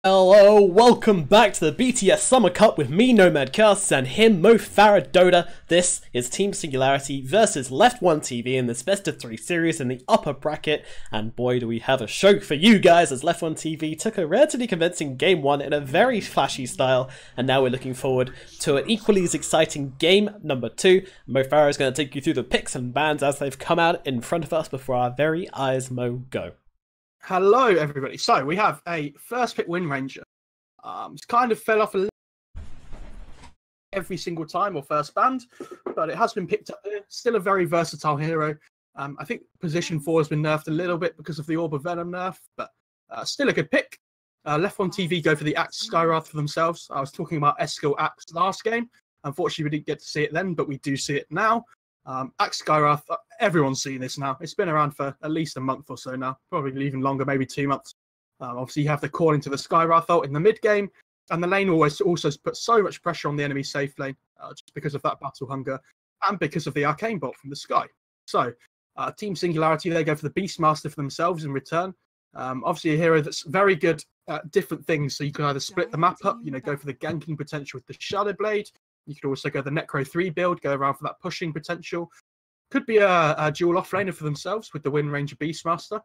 Hello, welcome back to the BTS Summer Cup with me, Nomad Casts, and him, Mo Farah Doda. This is Team Singularity versus LeftOneTV in this best of 3 series in the upper bracket, and boy do we have a show for you guys as LeftOneTV took a relatively convincing game 1 in a very flashy style, and now we're looking forward to an equally as exciting game number 2. Mo Farah is going to take you through the picks and bans as they've come out in front of us before our very eyes. Mo, go. Hello, everybody. So we have a first pick Wind Ranger. It's kind of fell off a little every single time or first banned, but it has been picked up here. Still a very versatile hero. I think position 4 has been nerfed a little bit because of the Orb of Venom nerf, but still a good pick. LeftOneTV go for the Axe Skywrath for themselves. I was talking about S-Skill Axe last game. Unfortunately, we didn't get to see it then, but we do see it now. Axe Skywrath, everyone's seen this now. It's been around for at least a month or so now, probably even longer, maybe 2 months. Obviously, you have the call into the Skywrath ult in the mid game, and the lane always also puts so much pressure on the enemy safe lane just because of that battle hunger and because of the arcane bolt from the sky. So, Team Singularity, they go for the Beastmaster for themselves in return. Obviously, a hero that's very good at different things, so you can either split the map up, go for the ganking potential with the Shadow Blade. You could also go the Necro 3 build, go around for that pushing potential. Could be a dual offlaner for themselves with the Wind Ranger Beastmaster,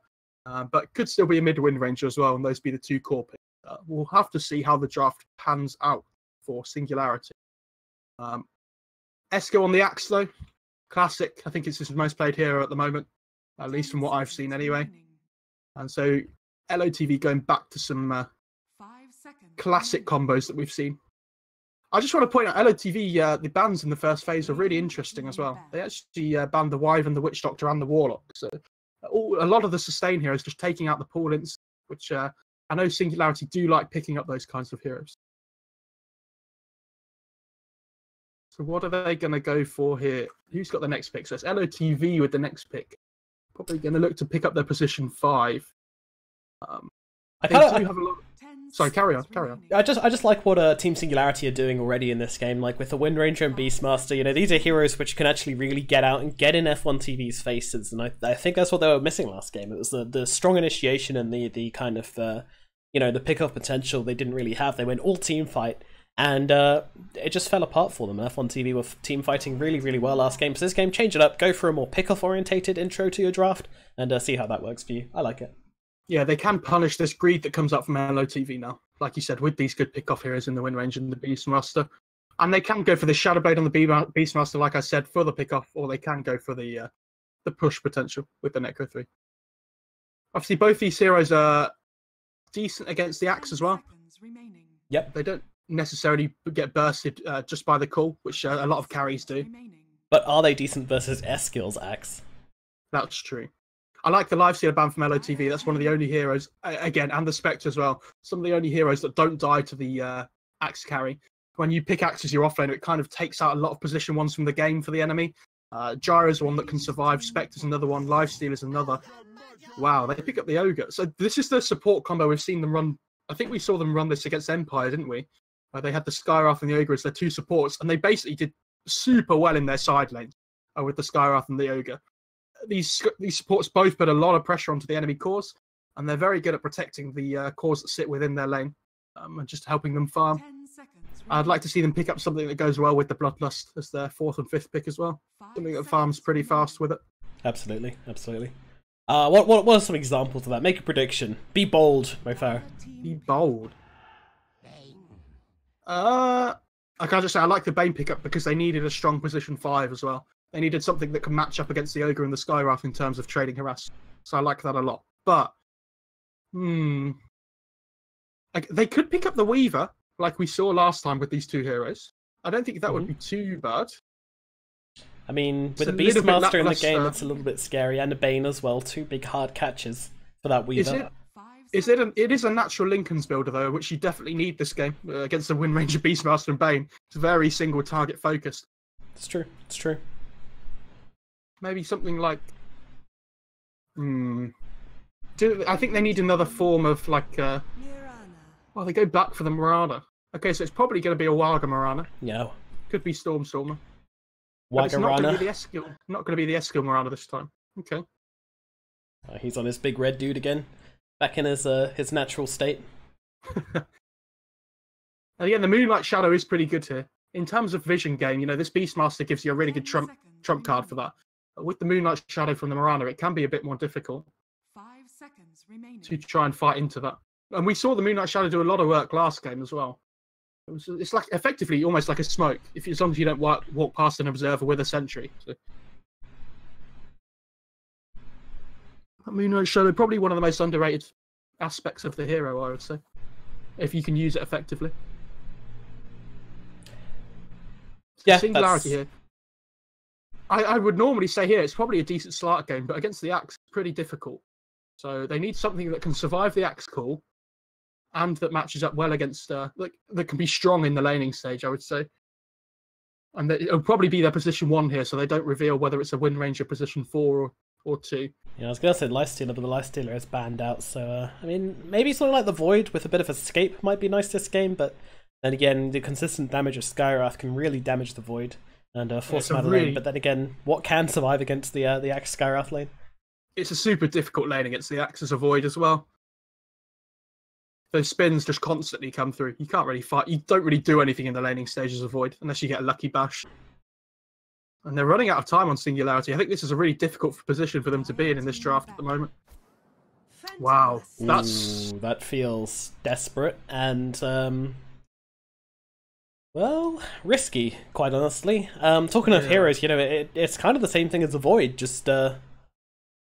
but could still be a mid Wind Ranger as well, and those be the 2 core picks. We'll have to see how the draft pans out for Singularity. Esco on the Axe, though. Classic. I think it's his most played hero at the moment, at least from what I've seen anyway. And so LOTV going back to some classic combos that we've seen. I just want to point out, LOTV, the bans in the first phase are really interesting as well. They actually banned the Wyvern, the Witch Doctor, and the Warlock. So a lot of the sustain heroes just taking out the Paulins, which I know Singularity do like picking up those kinds of heroes. So what are they going to go for here? Who's got the next pick? So it's LOTV with the next pick. Probably going to look to pick up their position 5. Sorry, carry on. I just like what Team Singularity are doing already in this game. Like with the Wind Ranger and Beastmaster, these are heroes which can actually really get out and get in F1TV's faces, and I think that's what they were missing last game. It was the strong initiation and the kind of the pick-off potential they didn't really have. They went all team fight, and it just fell apart for them. F1TV were team fighting really, really well last game. So this game, change it up, go for a more pick-off orientated intro to your draft, and see how that works for you. I like it. Yeah, they can punish this greed that comes up from LOTV now, like you said, with these good pick-off heroes in the Wind Ranger and the Beastmaster. And they can go for the Shadow Blade on the Beastmaster, like I said, for the pick-off, or they can go for the push potential with the Necro 3. Obviously, both these heroes are decent against the Axe as well. Yep. They don't necessarily get bursted just by the call, which a lot of carries do. But are they decent versus S-Skill's Axe? That's true. I like the Life Stealer ban from LOTV. That's one of the only heroes, again, and the Spectre as well. Some of the only heroes that don't die to the Axe carry. When you pick Axe as your offlaner, it kind of takes out a lot of position ones from the game for the enemy. Gyro's one that can survive. Spectre's another one. Life Stealer's another. Wow, they pick up the Ogre. So this is the support combo we've seen them run. I think we saw them run this against Empire, didn't we? Where they had the Skywrath and the Ogre as their 2 supports, and they basically did super well in their side lanes with the Skywrath and the Ogre. These supports both put a lot of pressure onto the enemy cores, and they're very good at protecting the cores that sit within their lane and just helping them farm. I'd like to see them pick up something that goes well with the Bloodlust as their 4th and 5th pick as well. Something that farms pretty fast with it. Absolutely. What are some examples of that? Make a prediction. Be bold, Mo Farah. Be bold. I can't just say I like the Bane pickup because they needed a strong position 5 as well. They needed something that can match up against the Ogre and the Skywrath in terms of trading harass. So I like that a lot. But, they could pick up the Weaver, like we saw last time with these 2 heroes. I don't think that would be too bad. I mean, with the Beastmaster in the game, it's a little bit scary, and the Bane as well. 2 big hard catches for that Weaver. It is a natural Lincoln's builder, though, which you definitely need this game against the Wind Ranger, Beastmaster, and Bane. It's very single target focused. It's true. Maybe something like... I think they need another form of, like... Well, they go back for the Marana. Okay, so it's probably going to be a Waga Marana. No. Could be Stormstormer. Waga it's not going to be the S-Skill. Not going to be the S-Skill Marana this time. Okay. He's on his big red dude again. Back in his natural state. And again, the Moonlight Shadow is pretty good here. In terms of vision gain, you know, this Beastmaster gives you a really good trump card for that. But with the Moonlight Shadow from the Mirana, it can be a bit more difficult 5 seconds remaining. to try and fight into that. And we saw the Moonlight Shadow do a lot of work last game as well. It's like effectively almost like a smoke, as long as you don't walk past an observer with a sentry. So. Moonlight Shadow, probably one of the most underrated aspects of the hero, I would say, if you can use it effectively. Yeah, Singularity here. I would normally say here it's probably a decent start game, but against the Axe, it's pretty difficult. So they need something that can survive the Axe call, and that matches up well against that can be strong in the laning stage, I would say. And it'll probably be their position 1 here, so they don't reveal whether it's a Wind Ranger position 4 or 2. Yeah, I was gonna say Lifestealer, but the Lifestealer is banned out. So I mean, maybe something like the Void with a bit of escape might be nice this game, but then again, the consistent damage of Skywrath can really damage the Void and force him out of lane. But then again, what can survive against the Axe Skywrath lane? It's a super difficult lane against the Axe as a Void as well. Those spins just constantly come through. You can't really fight. You don't really do anything in the laning stage as a Void unless you get a lucky bash. And they're running out of time on Singularity. I think this is a really difficult position for them to be in this draft at the moment. Wow, that feels desperate and well, risky, quite honestly. Talking of heroes, you know, it's kind of the same thing as the Void, just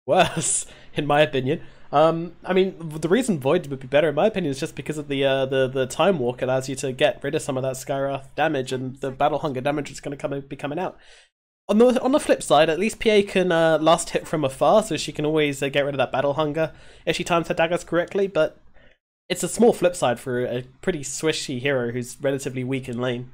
worse, in my opinion. I mean, the reason Void would be better, in my opinion, is just because of the Time Walk allows you to get rid of some of that Skywrath damage, and the Battle Hunger damage is going to be coming out. On the flip side, at least PA can last hit from afar, so she can always get rid of that Battle Hunger if she times her daggers correctly, but it's a small flip side for a pretty swishy hero who's relatively weak in lane.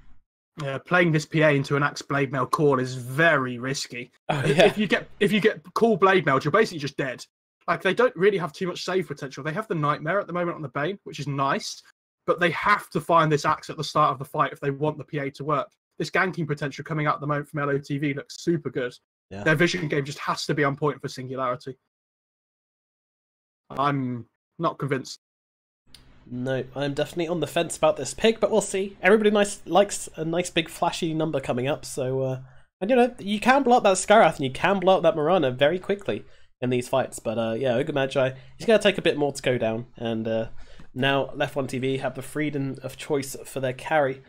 Yeah, playing this PA into an Axe Blade Mail call is very risky. Oh, yeah. If you get cool Blade Mail, you're basically just dead. Like, they don't really have too much save potential. They have the Nightmare at the moment on the Bane, which is nice, but they have to find this Axe at the start of the fight if they want the PA to work. This ganking potential coming out at the moment from LOTV looks super good. Yeah. Their vision game just has to be on point for Singularity. I'm not convinced. No, I'm definitely on the fence about this pick, but we'll see. Everybody likes a nice big flashy number coming up, so and you know, you can blow up that Skywrath and you can blow up that Mirana very quickly in these fights, but yeah, Ogre Magi, he's going to take a bit more to go down, and now LeftOneTV have the freedom of choice for their carry.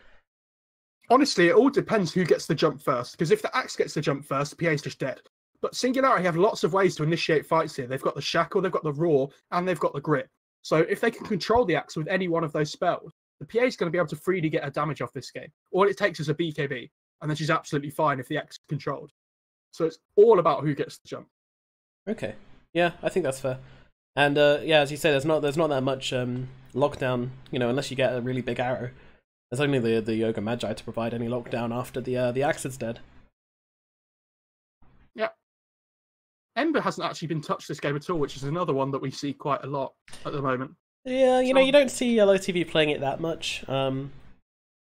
Honestly, it all depends who gets the jump first, because if the Axe gets the jump first, the PA's just dead. But Singularity have lots of ways to initiate fights here. They've got the Shackle, they've got the Roar, and they've got the Grip. So if they can control the Axe with any one of those spells, the PA is going to be able to freely get her damage off this game. All it takes is a BKB, and then she's absolutely fine if the Axe is controlled. So it's all about who gets the jump. Okay, yeah, I think that's fair. And yeah, as you say, there's not that much lockdown. You know, unless you get a really big arrow. There's only the Ogre Magi to provide any lockdown after the Axe is dead. Yeah. Ember hasn't actually been touched this game at all, which is another one that we see quite a lot at the moment. Yeah, you know, you don't see LOTV playing it that much. I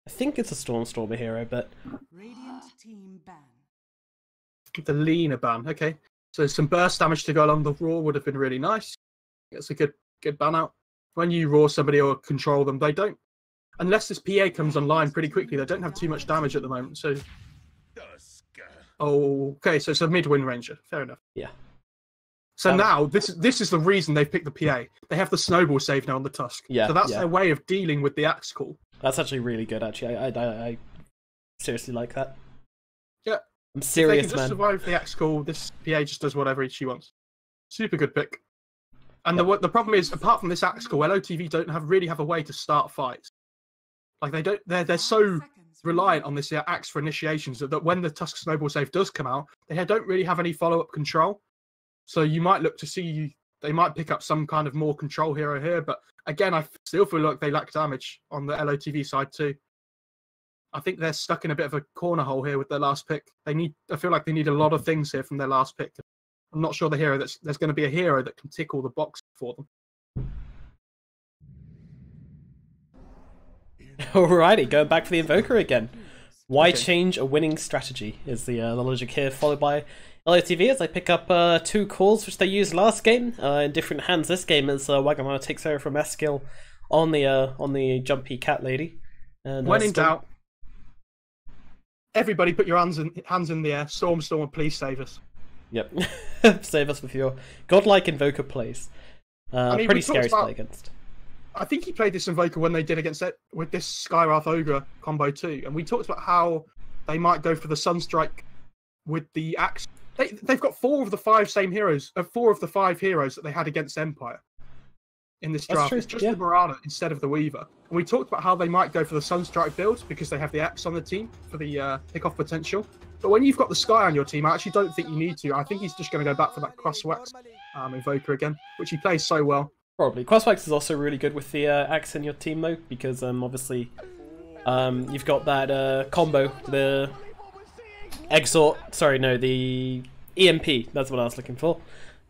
think it's a Stormer hero, but Radiant team ban. Give the Lena ban. Okay, so some burst damage to go along the Roar would have been really nice. It's a good ban out. When you Roar somebody or control them, they don't. Unless this PA comes online pretty quickly, they don't have too much damage at the moment. So, okay, so it's a mid-Wind Ranger. Fair enough. Yeah. So now this is the reason they've picked the PA. They have the Snowball save now on the Tusk. Yeah. So that's their way of dealing with the Axe call. That's actually really good. Actually, I seriously like that. Yeah. I'm serious, if they can just survive the Axe call, this PA just does whatever she wants. Super good pick. And the problem is, apart from this Axe call, LOTV don't really have a way to start fights. Like they're so reliant on this Axe for initiations that when the Tusk Snowball save does come out, they don't really have any follow-up control. So you might look to see they might pick up some kind of more control hero here, but again, I still feel like they lack damage on the LOTV side too. I think they're stuck in a bit of a corner hole here with their last pick. I feel like they need a lot of things here from their last pick. I'm not sure there's going to be a hero that can tick all the boxes for them. Alrighty, going back for the Invoker again. Why change a winning strategy is the logic here, followed by LOTV as they pick up 2 calls which they used last game in different hands this game as Wagamama takes over from Eskil on the jumpy cat lady. And when in doubt, everybody put your hands in the air. Storm, please save us. Yep, save us with your godlike Invoker plays. Pretty scary to play against. I think he played this Invoker when they did against it with this Skywrath Ogre combo too, and we talked about how they might go for the Sunstrike with the axe. They've got 4 of the 5 same heroes, 4 of the 5 heroes that they had against Empire in this draft. It's just the Marauder instead of the Weaver. And we talked about how they might go for the Sunstrike build because they have the axe on the team for the pick-off potential. But when you've got the Sky on your team, I actually don't think you need to. I think he's just going to go back for that Crosswax Invoker again, which he plays so well. Probably. Crosswax is also really good with the axe in your team though, because obviously you've got that combo, the Exort, sorry, no, the EMP, that's what I was looking for.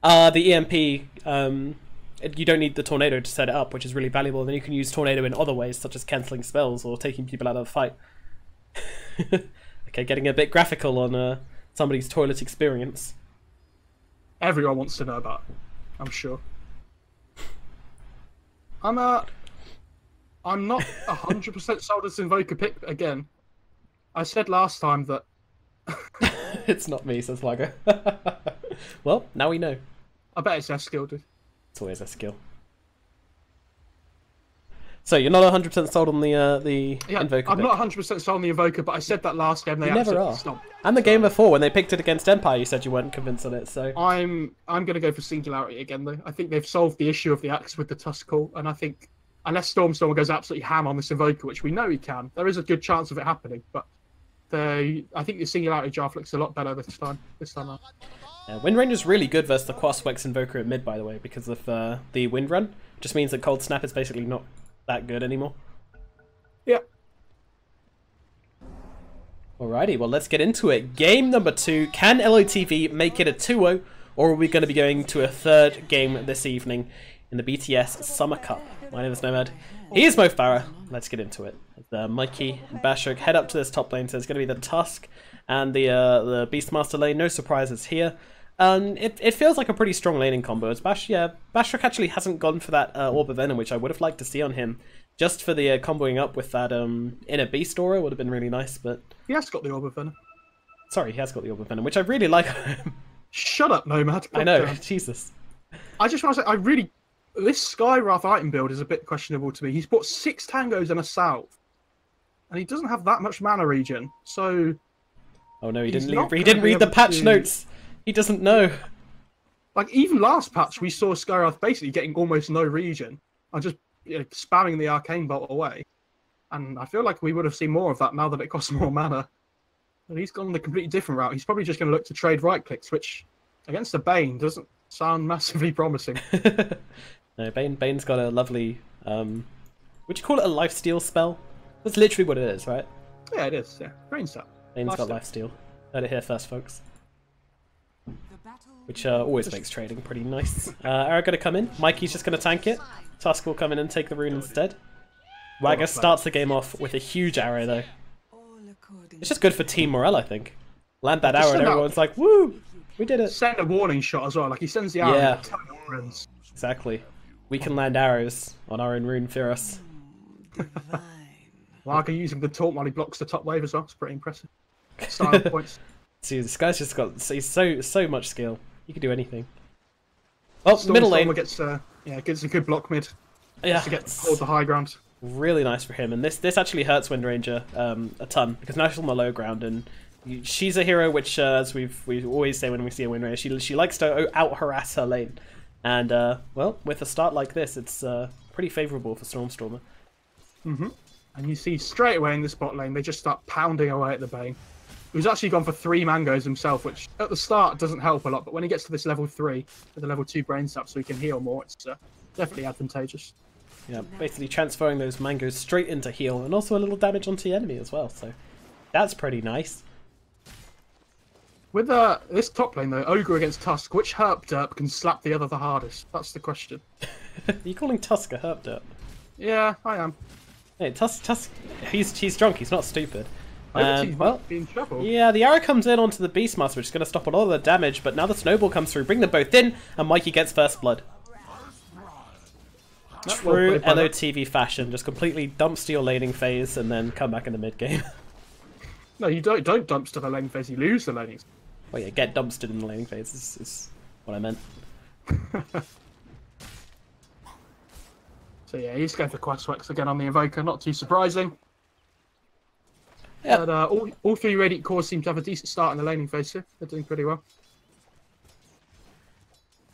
The EMP, you don't need the Tornado to set it up, which is really valuable. Then you can use Tornado in other ways, such as cancelling spells or taking people out of the fight. Okay, getting a bit graphical on somebody's toilet experience. Everyone wants to know about it, I'm sure. I'm not 100% sold as Invoker pick again. I said last time that it's not me, says Lago. Well, now we know. I bet it's Eskill, dude. It's always Eskill. So you're not 100% sold on the Invoker. I'm not 100% sold on the Invoker, but I said that last game. They never are. Stopped. And the game before, when they picked it against Empire, you said you weren't convinced on it. So I'm going to go for Singularity again, though. I think they've solved the issue of the axe with the Tusk Call, and I think unless Stormstormer goes absolutely ham on this Invoker, which we know he can, there is a good chance of it happening. But I think the Singularity draft looks a lot better this time out. Wind Ranger's really good versus the Crosswax Invoker at mid, by the way, because of the Wind Run. It just means that Cold Snap is basically not that good anymore. Yeah. Alrighty, well, let's get into it. Game number 2. Can LOTV make it a 2-0, or are we going to be going to a third game this evening in the BTS Summer Cup? My name is Nomad. He is Mo Farah. Let's get into it. Mikey and Bashok head up to this top lane, so it's going to be the Tusk and the Beastmaster lane. No surprises here. It feels like a pretty strong laning combo. As Bashok actually hasn't gone for that Orb of Venom, which I would have liked to see on him. Just for the comboing up with that Inner Beast Aura would have been really nice, but... He has got the Orb of Venom. Sorry, he has got the Orb of Venom, which I really like. Shut up, Nomad. I know, Jesus. I just want to say, this Skywrath item build is a bit questionable to me. He's bought 6 Tangos and a Salve. And he doesn't have that much mana regen, so... Oh no, he didn't read the patch notes! He doesn't know. Like, even last patch, we saw Skywrath basically getting almost no regen. And just spamming the Arcane Bolt away. And I feel like we would have seen more of that now that it costs more mana. But he's gone the completely different route. He's probably just going to look to trade right-clicks, which, against a Bane, doesn't sound massively promising. No, Bane's got a lovely... would you call it a lifesteal spell? That's literally what it is, right? Yeah, it is, yeah. Brain Sap. Bane's got lifesteal. Heard it here first, folks. Which always makes trading pretty nice. Arrow going to come in. Mikey's just going to tank it. Tusk will come in and take the rune instead. Wagger starts the game off with a huge arrow, though. It's just good for team morale, I think. Land that arrow and everyone's like, woo! We did it! Send a warning shot as well. Like, he sends the arrow. Yeah. Exactly. We can land arrows on our own rune for us. Wagger using the taunt while he blocks the top wave as well. It's pretty impressive. Style points. See, this guy's just got so much skill. He can do anything. Oh, middle lane gets a good block mid. Yeah, to hold the high ground. Really nice for him, and this actually hurts Wind Ranger a ton because now she's on the low ground, and she's a hero which, as we always say when we see a Wind Ranger, she likes to out harass her lane, and well, with a start like this, it's pretty favourable for Stormstormer. And you see straight away in this bot lane, they just start pounding away at the Bane. He's actually gone for 3 mangoes himself, which at the start doesn't help a lot, but when he gets to this level 3, with the level 2 brain sap so he can heal more, it's definitely advantageous. Yeah, basically transferring those mangoes straight into heal, and also a little damage onto the enemy as well, so that's pretty nice. With this top lane though, Ogre against Tusk, which herp derp can slap the other the hardest? That's the question. Are you calling Tusk a herp derp? Yeah, I am. Hey, Tusk, he's drunk, he's not stupid. And, well, in trouble. Yeah, the arrow comes in onto the Beastmaster, which is going to stop a lot of the damage, but now the snowball comes through, bring them both in, and Mikey gets first blood. True LOTV fashion, just completely dumpster your laning phase and then come back in the mid game. No, you don't dumpster the laning phase, you lose the laning. Well, yeah, get dumpstered in the laning phase is what I meant. So yeah, he's going for Quaswex again on the Invoker, not too surprising. Yeah. But all three Radiant cores seem to have a decent start in the laning phase here. They're doing pretty well.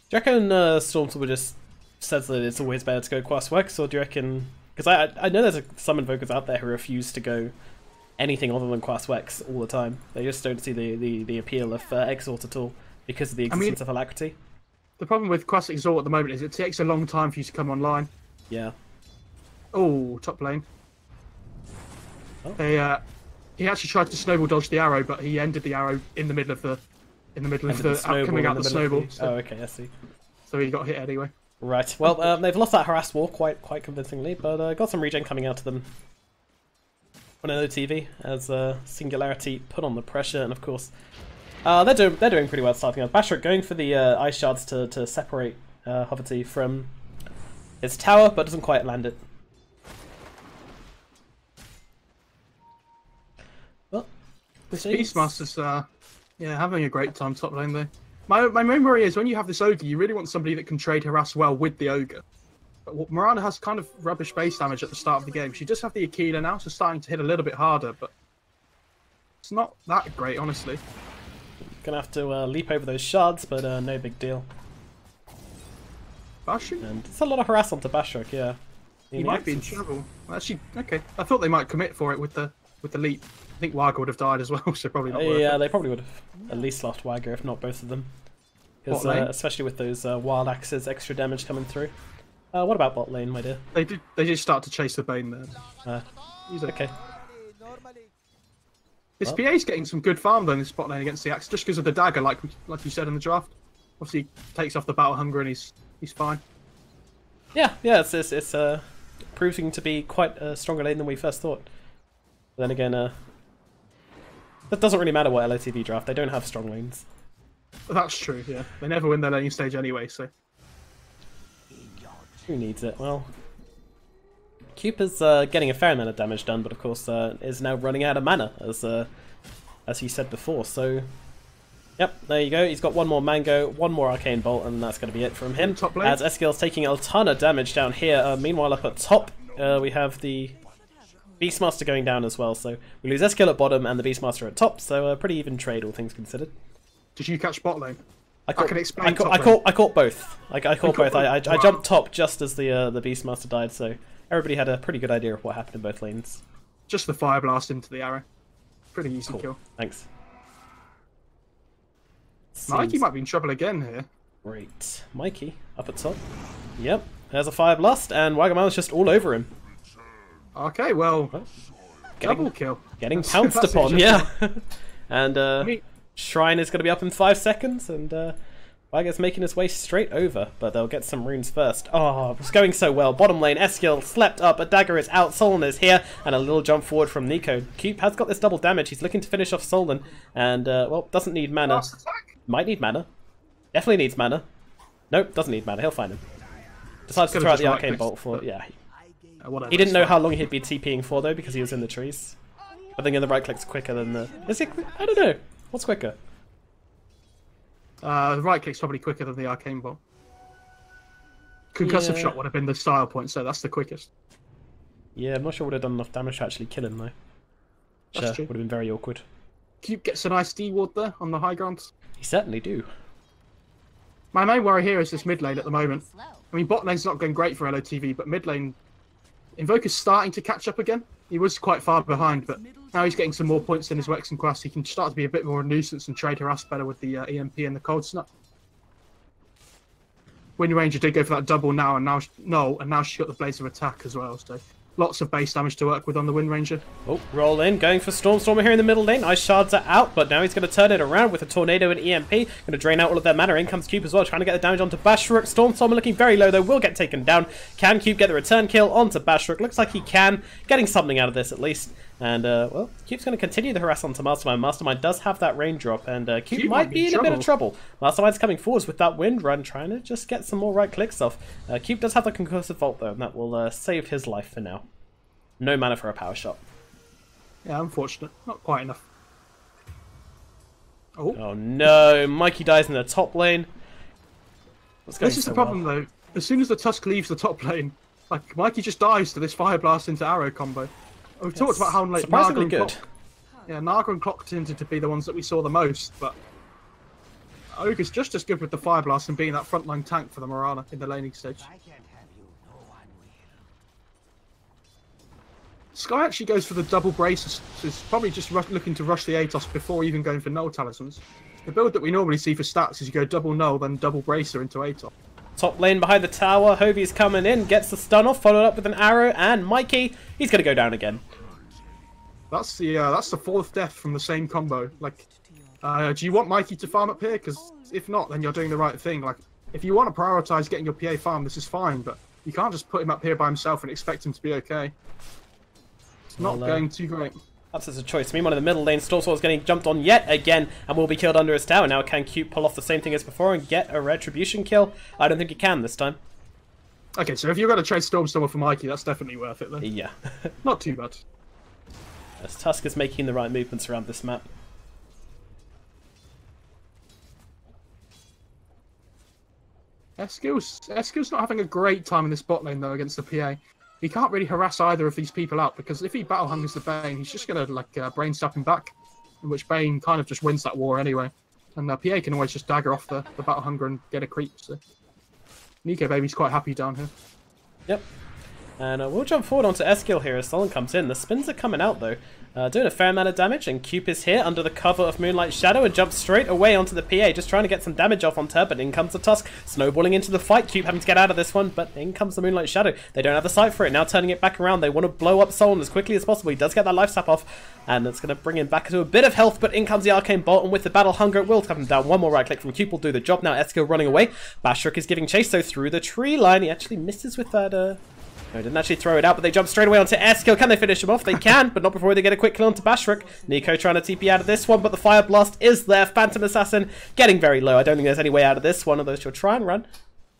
Do you reckon Stormstormer just says that it's always better to go Quaswex, or do you reckon... Because I know there's some Invokers out there who refuse to go anything other than Quaswex all the time. They just don't see the appeal of Exalt at all because of the existence of Alacrity. The problem with Quaswex Exalt at the moment is it takes a long time for you to come online. Yeah. Oh, top lane. Oh. He actually tried to snowball dodge the arrow, but he ended the arrow in the middle of the coming out the snowball. Oh, okay, I see. So he got hit anyway. Right. Well, they've lost that harass war quite convincingly, but got some regen coming out to them on LOTV as Singularity put on the pressure, and of course they're doing pretty well starting out. Bashrik going for the ice shards to separate Hoverty from his tower, but doesn't quite land it. Well, this Beastmaster's having a great time top lane though. My main worry is when you have this ogre, you really want somebody that can trade harass well with the ogre. But Miranda has kind of rubbish base damage at the start of the game. She does have the Aquila now, so starting to hit a little bit harder, but it's not that great, honestly. Gonna have to leap over those shards, but no big deal. Bashrik? And it's a lot of harass onto Bashrik, yeah. He might be in trouble. Actually, okay. I thought they might commit for it with the leap. I think Wagga would have died as well, so probably not worth yeah, it. they probably would have at least lost Wagga, if not both of them. Because especially with those wild axes, extra damage coming through. What about bot lane, my dear? They did start to chase the Bane there. He's okay. This PA's getting some good farm though in this bot lane against the axe, just because of the dagger, like you said in the draft. Obviously, takes off the battle hunger and he's fine. Yeah, it's proving to be quite a stronger lane than we first thought. But then again, that doesn't really matter what LOTV draft. They don't have strong lanes. That's true. Yeah, they never win their laning stage anyway. So who needs it? Well, Cooper's getting a fair amount of damage done, but of course is now running out of mana, as he said before. So, yep, there you go. He's got one more Mango, one more Arcane Bolt, and that's going to be it from him. Top lane. As Eskil's taking a ton of damage down here. Meanwhile, up at top, we have the Beastmaster going down as well. So we lose Eskil at bottom and the Beastmaster at top. So a pretty even trade, all things considered. Did you catch bot lane? I caught both. I caught both. I jumped top just as the Beastmaster died, so everybody had a pretty good idea of what happened in both lanes. Just the fire blast into the arrow. Pretty easy kill. Thanks. Mikey might be in trouble again here. Great. Mikey up at top. Yep. There's a fire blast, and Wagamel's just all over him. Okay, well, double kill. Getting pounced upon, yeah. And Shrine is going to be up in 5 seconds, and Waga's making his way straight over, but they'll get some runes first. Oh, it's going so well. Bottom lane, Eskil slept up, a dagger is out, Solon is here, and a little jump forward from Nico. Coop has got this double damage, he's looking to finish off Solon, and, well, doesn't need mana. Might need mana. Definitely needs mana. Nope, doesn't need mana, he'll find him. Decides to throw out the Arcane Bolt for, yeah. He didn't know how long he'd be TPing for, though, because he was in the trees. I think the right click's quicker than the... Is it? I don't know. What's quicker? The right click's probably quicker than the Arcane Bolt. Concussive shot would have been the style point, so that's the quickest. Yeah, I'm not sure would have done enough damage to actually kill him, though. That's true. Would have been very awkward. Cube gets a nice D-ward there on the high ground. He certainly do. My main worry here is this mid lane at the moment. I mean, bot lane's not going great for LOTV, but mid lane... Invoker's starting to catch up again. He was quite far behind, but now he's getting some more points in his Wex and Quest. He can start to be a bit more a nuisance and trade harass better with the EMP and the Cold Snap. Wind Ranger did go for that double now, and now she got the Blaze of Attack as well. So lots of base damage to work with on the Wind Ranger. Oh, roll in, going for Stormstormer here in the middle lane. Ice Shards are out, but now he's going to turn it around with a Tornado and EMP. Going to drain out all of their mana. In comes Cube as well, trying to get the damage onto Bashrook. Stormstormer looking very low, though, will get taken down. Can Cube get the return kill onto Bashrook? Looks like he can. Getting something out of this, at least. And, well, Cube's going to continue the harass onto Mastermind. Mastermind does have that rain drop, and Cube might be in a bit of trouble. Mastermind's coming forwards with that wind run, trying to just get some more right clicks off. Cube does have the concussive vault, though, and that will save his life for now. No mana for a power shot. Yeah, unfortunate. Not quite enough. Oh no, Mikey dies in the top lane. This is the problem, though. As soon as the Tusk leaves the top lane, like, Mikey just dies to this Fire Blast into Arrow combo. We've talked about how like, surprisingly good. Naga and Clock tended to be the ones that we saw the most, but Ogre's just as good with the Fire Blast and being that frontline tank for the Morana in the laning stage. Sky actually goes for the double braces, so he's probably just looking to rush the Atos before even going for null talismans. The build that we normally see for stats is you go double null, then double bracer into Atos. Top lane behind the tower, Hovey's coming in, gets the stun off, followed up with an arrow, and Mikey, he's going to go down again. That's the fourth death from the same combo. Like, do you want Mikey to farm up here? Because if not, then you're doing the right thing. Like, if you want to prioritize getting your PA farm, this is fine, but you can't just put him up here by himself and expect him to be okay. It's not going too great. That's a choice. Meanwhile, in the middle lane, Stormsword's getting jumped on yet again and will be killed under his tower. Now can Cube pull off the same thing as before and get a retribution kill? I don't think he can this time. Okay, so if you're going to trade Stormstormer for Mikey, that's definitely worth it then. Yeah. Not too bad. As Tusk is making the right movements around this map. Eskill's not having a great time in this bot lane though against the PA. He can't really harass either of these people out because if he battle hungers the Bane, he's just going to like brain stab him back, in which Bane kind of just wins that war anyway. And PA can always just dagger off the battle hunger and get a creep. So Nico Baby's quite happy down here. Yep. And we'll jump forward onto Eskill here as Solon comes in. The spins are coming out though, doing a fair amount of damage, and Cube is here under the cover of Moonlight Shadow and jumps straight away onto the PA, just trying to get some damage off onto her, but in comes the Tusk, snowballing into the fight. Cube having to get out of this one, but in comes the Moonlight Shadow. They don't have the sight for it, now turning it back around. They want to blow up Solon as quickly as possible. He does get that life sap off, and it's going to bring him back into a bit of health, but in comes the Arcane Bolt, and with the Battle Hunger, it will tap him down. One more right click from Cube will do the job. Now Eskill running away. Bashrook is giving chase, so through the tree line, he actually misses with that, no, didn't actually throw it out, but they jump straight away onto Eskill. Can they finish him off? They can, but not before they get a quick kill onto Bashrook. Nico trying to TP out of this one, but the Fire Blast is there. Phantom Assassin getting very low. I don't think there's any way out of this one, although she'll try and run.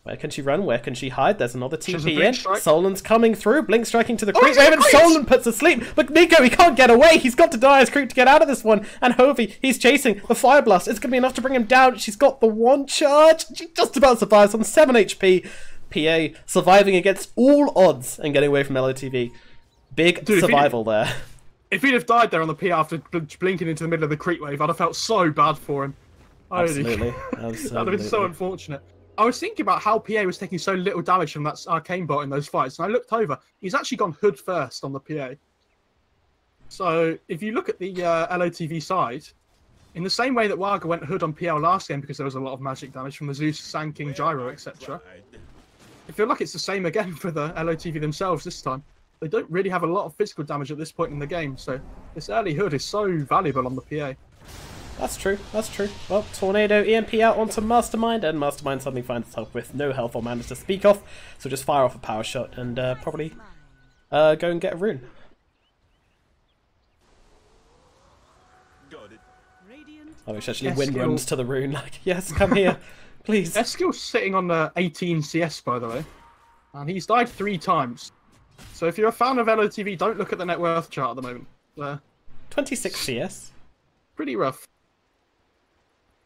Where can she run? Where can she hide? There's another TP in. Solon's coming through. Blink striking to the creep wave, and Solon puts to sleep. But Nico, he can't get away. He's got to die as creep to get out of this one. And Hovey, he's chasing the Fire Blast. It's going to be enough to bring him down. She's got the one charge. She just about survives on 7 HP. PA surviving against all odds and getting away from LOTV. Big survival there. If he'd have died there on the PA after blinking into the middle of the creep wave, I'd have felt so bad for him. Absolutely. That'd have been so unfortunate. I was thinking about how PA was taking so little damage from that Arcane Bot in those fights, and I looked over. He's actually gone Hood first on the PA. So if you look at the LOTV side, in the same way that Waga went Hood on PL last game because there was a lot of magic damage from the Zeus, Sand King, Gyro, etc. I feel like it's the same again for the LOTV themselves this time. They don't really have a lot of physical damage at this point in the game, so this early Hood is so valuable on the PA. That's true, that's true. Well, Tornado EMP out onto Mastermind, and Mastermind suddenly finds itself with no health or mana to speak of, so just fire off a power shot and probably go and get a rune. Oh, it's actually wind runs to the rune, like, yes, come here. Please. Eskill's sitting on the 18 CS, by the way, and he's died 3 times. So if you're a fan of LOTV, don't look at the net worth chart at the moment. 26 CS. Pretty rough.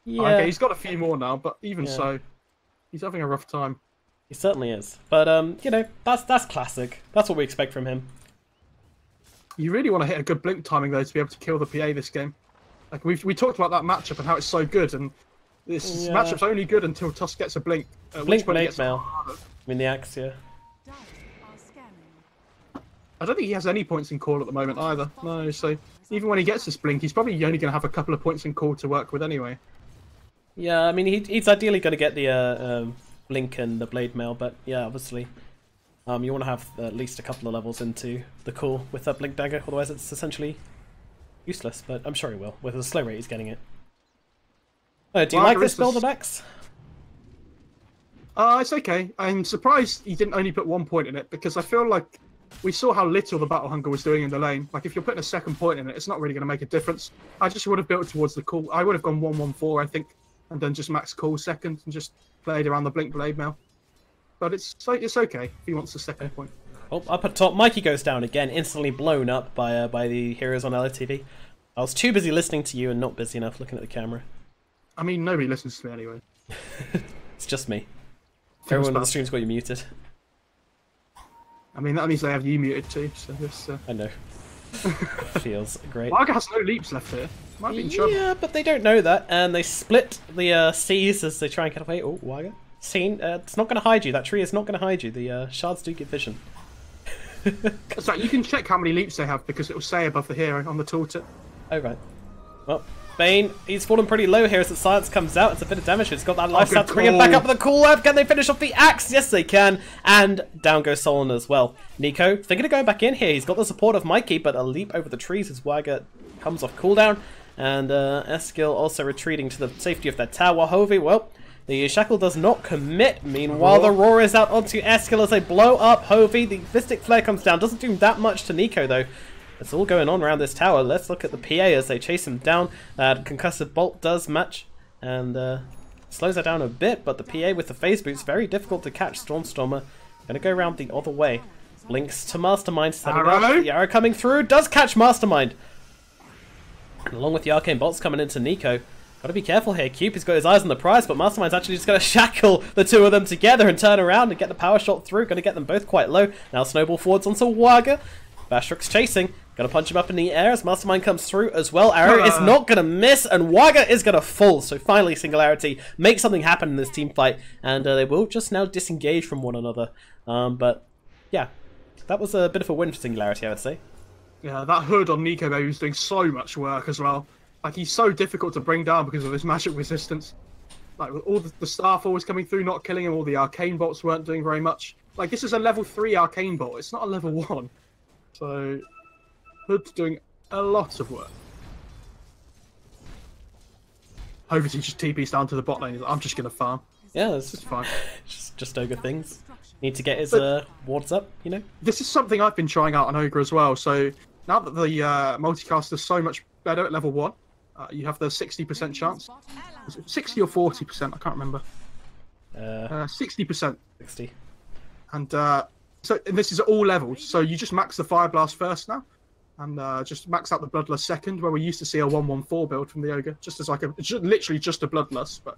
Yeah. Okay, he's got a few more now, but even so, he's having a rough time. He certainly is. But, you know, that's classic. That's what we expect from him. You really want to hit a good blink timing, though, to be able to kill the PA this game. Like, we talked about that matchup and how it's so good, and this matchup's only good until Tusk gets a blink. Blink blade mail. I mean the axe, yeah. I don't think he has any points in call at the moment either. No, so even when he gets this blink, he's probably only going to have a couple of points in call to work with anyway. Yeah, I mean he's ideally going to get the blink and the blade mail, but yeah, obviously you want to have at least a couple of levels into the call with that blink dagger, otherwise it's essentially useless. But I'm sure he will. With the slow rate, he's getting it. Do you like this build of X? It's okay. I'm surprised he didn't only put 1 point in it, because I feel like we saw how little the Battle Hunger was doing in the lane. Like, if you're putting a second point in it, it's not really going to make a difference. I just would have built towards the cool. I would have gone 1-1-4, I think, and then just max cool second and just played around the Blink Blade Mail. But it's okay if he wants the second point. Oh, up at top, Mikey goes down again, instantly blown up by the heroes on LOTV. I was too busy listening to you and not busy enough looking at the camera. I mean, nobody listens to me anyway. It's just me. Everyone on the stream's got you muted. I mean, that means they have you muted too, so this... I know. Feels great. Varga has no leaps left here. Might be in trouble. Yeah, but they don't know that, and they split the C's as they try and get away. Oh, Varga. Scene, it's not going to hide you. That tree is not going to hide you. The shards do get vision. So you can check how many leaps they have because it will say above the hero on the tooltip. Oh, right. Well, Bane, he's fallen pretty low here as the silence comes out. It's a bit of damage. He's got that lifestyle to bring him back up with a cool up. Can they finish off the axe? Yes, they can. And down goes Solon as well. Nico thinking of going back in here. He's got the support of Mikey, but a leap over the trees as Wagger comes off cooldown. And Eskil also retreating to the safety of that tower. Hovey, well, the Shackle does not commit. Meanwhile, the Roar is out onto Eskil as they blow up Hovey. The Mystic Flare comes down. Doesn't do that much to Nico, though. It's all going on around this tower. Let's look at the PA as they chase him down. Concussive Bolt does match and slows that down a bit, but the PA with the phase boots, very difficult to catch Stormstormer. Gonna go around the other way. Blinks to Mastermind, setting up. The arrow coming through, does catch Mastermind. And along with the Arcane Bolts coming into Nico. Gotta be careful here. Cupid's got his eyes on the prize, but Mastermind's actually just gonna shackle the two of them together and turn around and get the power shot through. Gonna get them both quite low. Now Snowball forwards onto Wagger. Bashruk's chasing. Gonna punch him up in the air as Mastermind comes through as well. Arrow is not gonna miss, and Wagger is gonna fall. So finally, Singularity makes something happen in this team fight, and they will just now disengage from one another. But yeah, that was a bit of a win for Singularity, I would say. Yeah, that hood on Nico Baby was doing so much work as well. Like, he's so difficult to bring down because of his magic resistance. Like, with all the staff always coming through, not killing him, all the arcane bolts weren't doing very much. Like, this is a level 3 arcane bolt, it's not a level 1. So, Hood's doing a lot of work. Hopefully he just TP's down to the bot lane. I'm just going to farm. Yeah, that's fine. just Ogre things. Need to get his wards up, you know? This is something I've been trying out on Ogre as well. So, now that the multicast is so much better at level 1, you have the 60% chance. Is it 60 or 40%? I can't remember. 60%. 60. And and this is at all levels. So you just max the Fire Blast first now, and just max out the Bloodlust second, where we used to see a 1-1-4 build from the Ogre, just as like literally just a Bloodlust. But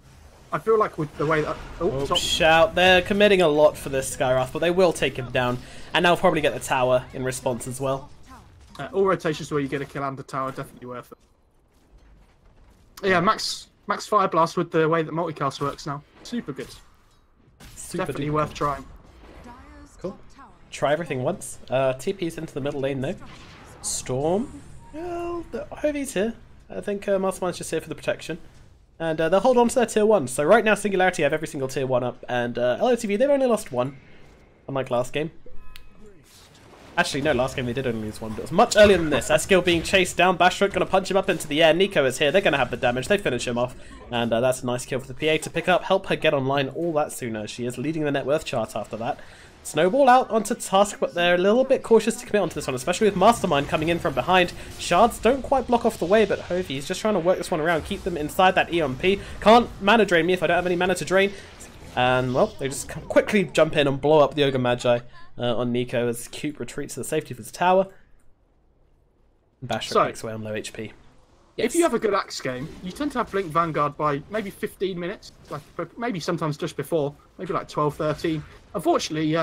I feel like with the way that shout, they're committing a lot for this Skywrath, but they will take him down, and they'll probably get the tower in response as well. All rotations where you get a kill and the tower, definitely worth it. Yeah, max Fire Blast with the way that multicast works now. Super good. Definitely worth trying. Cool. Try everything once. TP's into the middle lane though. Storm. Well, Hovey's here. I think Mastermind's just here for the protection. And they'll hold on to their tier 1. So right now Singularity have every single tier 1 up. And LOTV, they've only lost 1. Unlike last game. Actually, no, last game they did only lose 1, but it was much earlier than this. Eskil being chased down, Bashruk gonna punch him up into the air. Nico is here, they're gonna have the damage, they finish him off. And that's a nice kill for the PA to pick up, help her get online all that sooner. She is leading the net worth chart after that. Snowball out onto Tusk, but they're a little bit cautious to commit onto this one, especially with Mastermind coming in from behind. Shards don't quite block off the way, but Hovey is just trying to work this one around, keep them inside that EMP. Can't mana drain me if I don't have any mana to drain. And, well, they just quickly jump in and blow up the Ogre Magi on Nico as Cube retreats to the safety of his tower. Basher makes way on low HP. If you have a good Axe game, you tend to have Blink Vanguard by maybe 15 minutes, like maybe sometimes just before, maybe like 12, 13. Unfortunately,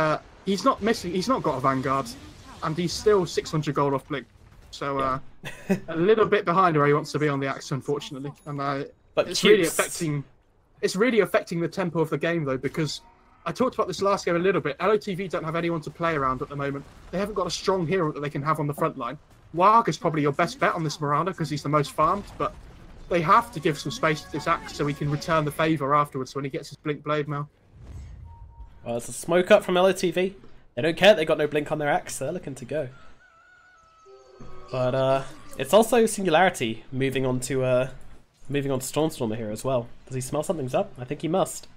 he's not got a Vanguard, and he's still 600 gold off Blink. So a little bit behind where he wants to be on the Axe, unfortunately. And but it's really affecting the tempo of the game, though, because I talked about this last game a little bit. LOTV don't have anyone to play around at the moment. They haven't got a strong hero that they can have on the front line. Warg is probably your best bet on this Marauder because he's the most farmed, but they have to give some space to this Axe so he can return the favour afterwards when he gets his Blink Blade Mail. Well, it's a smoke up from LOTV. They don't care, they got no Blink on their Axe, so they're looking to go. But it's also Singularity moving on to Stormstormer here as well. Does he smell something's up? I think he must.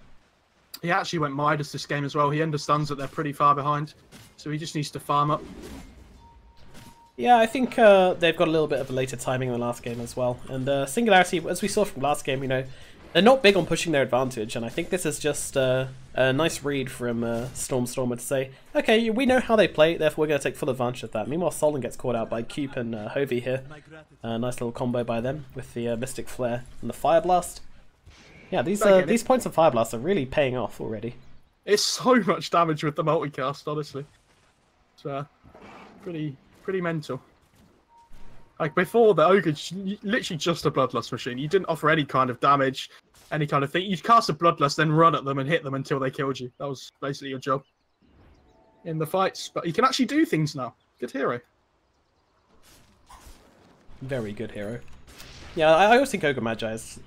He actually went Midas this game as well. He understands that they're pretty far behind, so he just needs to farm up. Yeah, I think they've got a little bit of a later timing in the last game as well. And Singularity, as we saw from last game, you know, they're not big on pushing their advantage, and I think this is just a nice read from Stormer to say, okay, we know how they play, therefore we're going to take full advantage of that. Meanwhile, Solon gets caught out by Cube and Hovey here. Nice little combo by them with the Mystic Flare and the Fire Blast. Yeah, these points of Fire Blast are really paying off already. It's so much damage with the multicast, honestly. It's pretty mental. Like before, the Ogre literally just a Bloodlust machine. You didn't offer any kind of damage, any kind of thing. You'd cast a Bloodlust, then run at them and hit them until they killed you. That was basically your job in the fights. But he can actually do things now. Good hero. Very good hero. Yeah, I always think Ogre Magi is...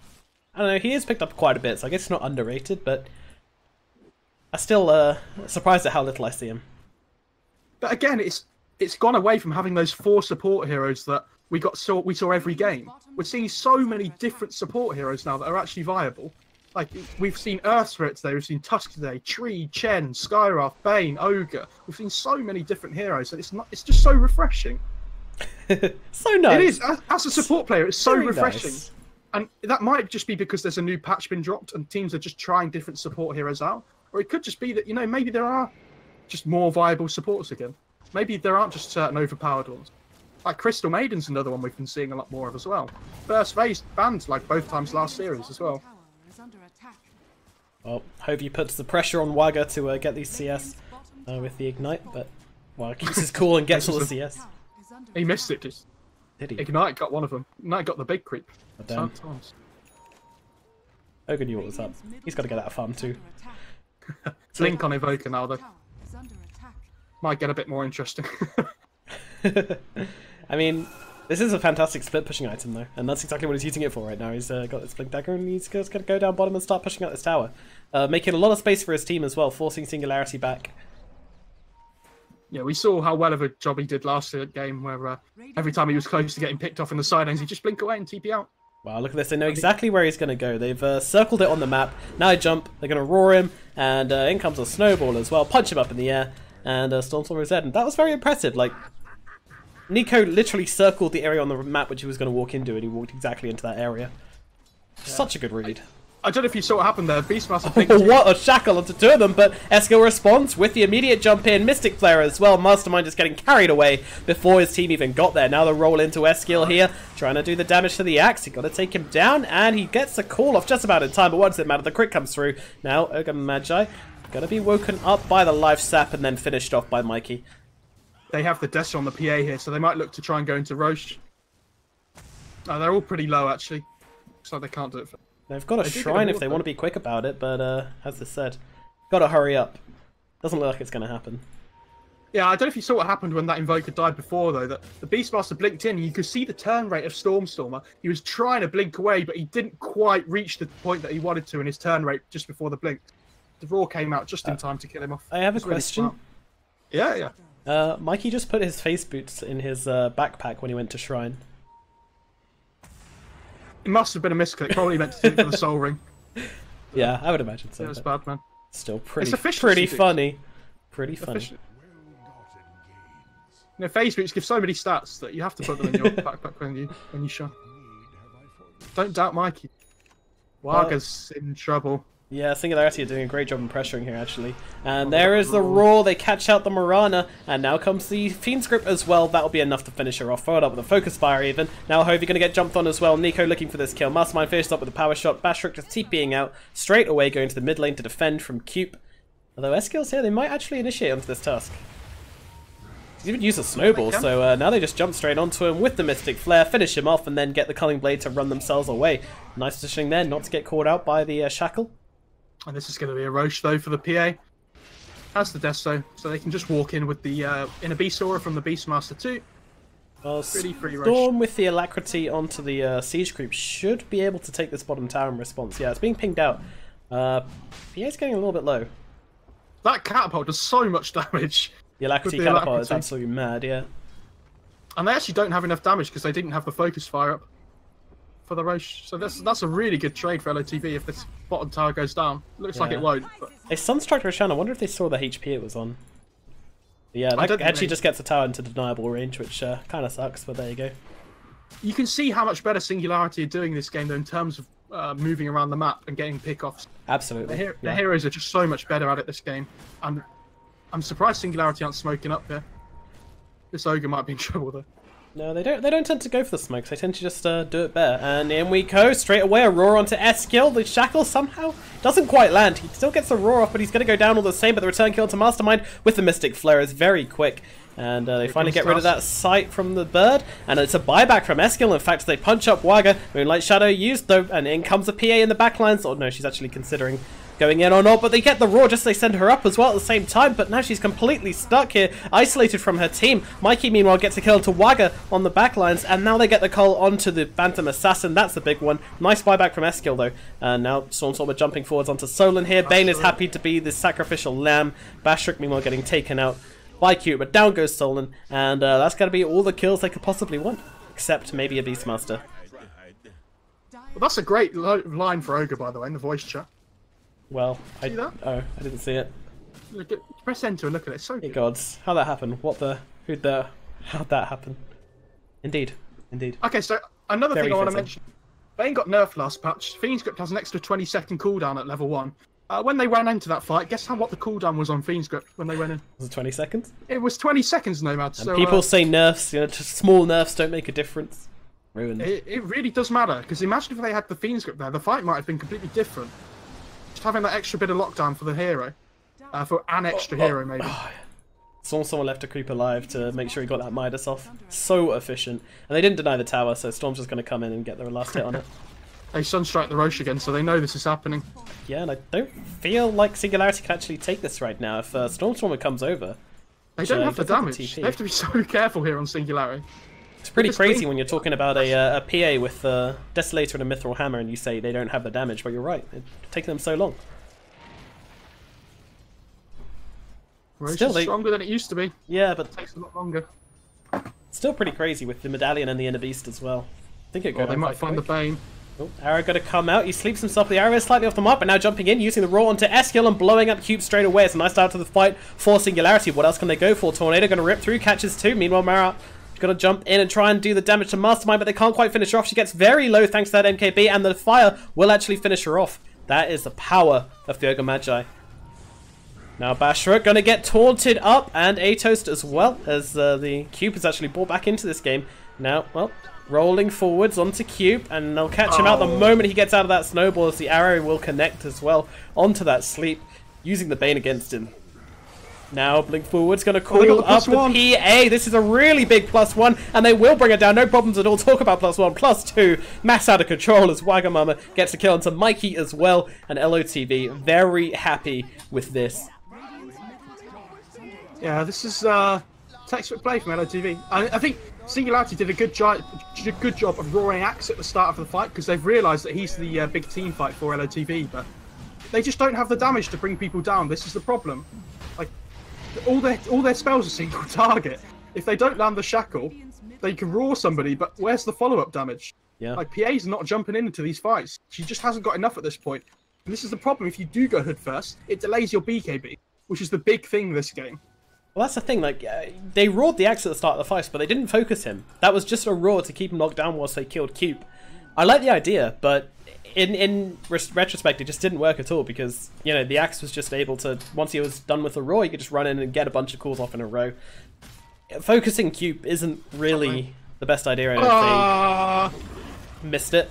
I don't know, he is picked up quite a bit, so I guess it's not underrated, but... I'm still surprised at how little I see him. But again, it's gone away from having those 4 support heroes that we saw every game. We're seeing so many different support heroes now that are actually viable. Like, we've seen Earth Spirit today, we've seen Tusk today, Tree, Chen, Skywrath, Bane, Ogre. We've seen so many different heroes, and it's just so refreshing. So nice. It is. As a support player, it's so refreshing. Nice. And that might just be because there's a new patch been dropped and teams are just trying different support heroes out. Or it could just be that, you know, maybe there are just more viable supports again. Maybe there aren't just certain overpowered ones. Like Crystal Maiden's another one we've been seeing a lot more of as well. First phase banned like both times last series as well. Well, Hovey puts the pressure on Wagga to get these CS with the Ignite, but well, keeps his cool and gets all the CS. He missed it. Did he? Ignite got one of them. Ignite got the big creep. Oh, damn. Ogre knew what was up. He's got to get out of farm too. Blink on Evoker now though. Might get a bit more interesting. I mean, this is a fantastic split pushing item though, and that's exactly what he's using it for right now. He's got this Blink Dagger and he's just going to go down bottom and start pushing out this tower. Making a lot of space for his team as well, forcing Singularity back. Yeah, we saw how well of a job he did last game where every time he was close to getting picked off in the side lanes, he'd just blink away and TP out. Wow, look at this. They know exactly where he's going to go. They've circled it on the map. Now they jump. They're going to roar him. And in comes a snowball as well. Punch him up in the air. And Stormstormer is dead. And that was very impressive. Like, Nico literally circled the area on the map which he was going to walk into. And he walked exactly into that area. Yeah. Such a good read. I don't know if you saw what happened there. Beastmaster what a shackle onto 2 of them, but Eskil responds with the immediate jump in. Mystic Flare as well. Mastermind just getting carried away before his team even got there. Now the roll into Eskil here, trying to do the damage to the axe. He got to take him down, and he gets a call off just about in time, but what does it matter? The crit comes through. Now Ogre Magi gonna be woken up by the life sap and then finished off by Mikey. They have the Destra on the PA here, so they might look to try and go into Roche. Oh, they're all pretty low actually, so they can't do it. They've got a shrine if they want to be quick about it, but as I said, gotta hurry up. Doesn't look like it's going to happen. Yeah, I don't know if you saw what happened when that Invoker died before, though, that the Beastmaster blinked in, and you could see the turn rate of Stormstormer. He was trying to blink away, but he didn't quite reach the point that he wanted to in his turn rate just before the blink. The Roar came out just in time to kill him off. I have a question. Really yeah. Mikey just put his face boots in his backpack when he went to Shrine. It must have been a misclick. Probably meant to do it for the Soul Ring. Yeah, I would imagine so. It was bad, man. Still pretty funny. Pretty funny. You know, phase boots give so many stats that you have to put them in your backpack when you shine. Don't doubt Mikey. Waga's in trouble. Yeah, Singularity are doing a great job in pressuring here, actually. And there is the Roar. They catch out the Mirana. And now comes the Fiend's Grip as well. That'll be enough to finish her off. Followed up with a Focus Fire, even. Now Hovey going to get jumped on as well. Nico looking for this kill. Mastermind finished up with a Power Shot. Bashrook just TPing out. Straight away going to the mid lane to defend from Cube. Although Eskil's here, they might actually initiate onto this Tusk. He's even used a Snowball, so now they just jump straight onto him with the Mystic Flare, finish him off, and then get the Culling Blade to run themselves away. Nice positioning there, not to get caught out by the Shackle. And this is going to be a Roche, though, for the PA. Has the Desto, so they can just walk in with the Inner Beast Aura from the Beastmaster too. Well, pretty free Roche. Storm with the Alacrity onto the Siege Creep should be able to take this bottom tower in response. Yeah, it's being pinged out. PA's getting a little bit low. That Catapult does so much damage. The Alacrity Catapult is absolutely mad, yeah. And they actually don't have enough damage because they didn't have the Focus Fire up. for the Roche. So that's a really good trade for LOTV if this bottom tower goes down. Looks like it won't. But... A Sunstruck Roshan, I wonder if they saw the HP it was on. But yeah, that actually just gets the tower into deniable range, which kind of sucks, but there you go. You can see how much better Singularity are doing this game, though, in terms of moving around the map and getting pickoffs. Absolutely. The heroes are just so much better at it this game. And I'm surprised Singularity aren't smoking up here. This Ogre might be in trouble, though. No, they don't tend to go for the smokes. They tend to just do it better. And in we go, straight away, a roar onto Eskill. The shackle somehow doesn't quite land. He still gets the roar off, but he's going to go down all the same. But the return kill to Mastermind with the Mystic Flare is very quick. And they finally get rid of that sight from the bird. And it's a buyback from Eskill. In fact, they punch up Wagga. Moonlight Shadow used, though. And in comes a PA in the backlines. Oh, no, she's actually considering going in or not, but they get the roar just as they send her up as well at the same time, but now she's completely stuck here, isolated from her team. Mikey, meanwhile, gets a kill to Wagga on the backlines, and now they get the call onto the Phantom Assassin. That's the big one. Nice buyback from Eskill, though. And now Stormstormer jumping forwards onto Solon here. Bane is happy to be the sacrificial lamb. Bashrik, meanwhile, getting taken out by Q, but down goes Solon, and that's going to be all the kills they could possibly want, except maybe a Beastmaster. Well, that's a great line for Ogre, by the way, in the voice chat. Well, see that? Oh, I didn't see it. Look at, press enter and look at it. It's so good. Gods, how'd that happen? How'd that happen? Indeed. Okay, so another thing I want to mention. Bane got nerfed last patch. Fiend's Grip has an extra 20-second cooldown at level 1. When they ran into that fight, guess what the cooldown was on Fiend's Grip when they went in? Was it 20 seconds? It was 20 seconds, Nomad. And so, people say nerfs, just small nerfs don't make a difference. Ruined. It really does matter, because imagine if they had the Fiend's Grip there, the fight might have been completely different. Just having that extra bit of lockdown for the hero. For an extra hero, maybe. Someone left a creep alive to make sure he got that Midas off. So efficient. And they didn't deny the tower, so Storm's just going to come in and get their last hit on it. They Sunstrike the Roche again, so they know this is happening. Yeah, and I don't feel like Singularity can actually take this right now. If Stormstormer comes over... They don't have the damage. They have to be so careful here on Singularity. It's pretty crazy when you're talking about a PA with a Desolator and a Mithril Hammer and you say they don't have the damage, but you're right. It's taken them so long. Roche is stronger than it used to be. Yeah, but... It takes a lot longer. Still pretty crazy with the Medallion and the Inner Beast as well. I think it goes. They might find the Bane. Oh, Arrow got to come out. He sleeps himself. The arrow is slightly off the mark, but now jumping in, using the roar onto Eskill and blowing up Cube straight away. It's a nice start to the fight for Singularity. What else can they go for? Tornado going to rip through, catches two. Meanwhile, Mara going to jump in and try and do the damage to Mastermind, but they can't quite finish her off. She gets very low thanks to that MKB, and the fire will actually finish her off. That is the power of the Ogre Magi. Now Bashra going to get taunted up, and Atost as well, as the Cube is actually brought back into this game. Now, well... rolling forwards onto Cube, and they'll catch him out the moment he gets out of that snowball, as the arrow will connect as well onto that sleep, using the Bane against him. Now Blink Forward's going to call up the PA. This is a really big +1, and they will bring it down. No problems at all. Talk about +1, +2. Mass out of control as Wagamama gets a kill onto Mikey as well, and LOTV very happy with this. Yeah, this is textbook play from LOTV. I think Singularity did a good job of roaring Axe at the start of the fight, because they've realised that he's the big team fight for LOTV, but they just don't have the damage to bring people down. This is the problem. Like, all their spells are single target. If they don't land the shackle, they can roar somebody, but where's the follow-up damage? Yeah. Like, PA's not jumping into these fights. She just hasn't got enough at this point. And this is the problem. If you do go hood first, it delays your BKB, which is the big thing this game. Well, that's the thing, like, they roared the Axe at the start of the fight, but they didn't focus him. That was just a roar to keep him locked down whilst they killed Cube. I like the idea, but in retrospect, it just didn't work at all, because, you know, the Axe was just able to, once he was done with the roar, you could just run in and get a bunch of calls off in a row. Focusing Cube isn't really the best idea, I don't think. Missed it.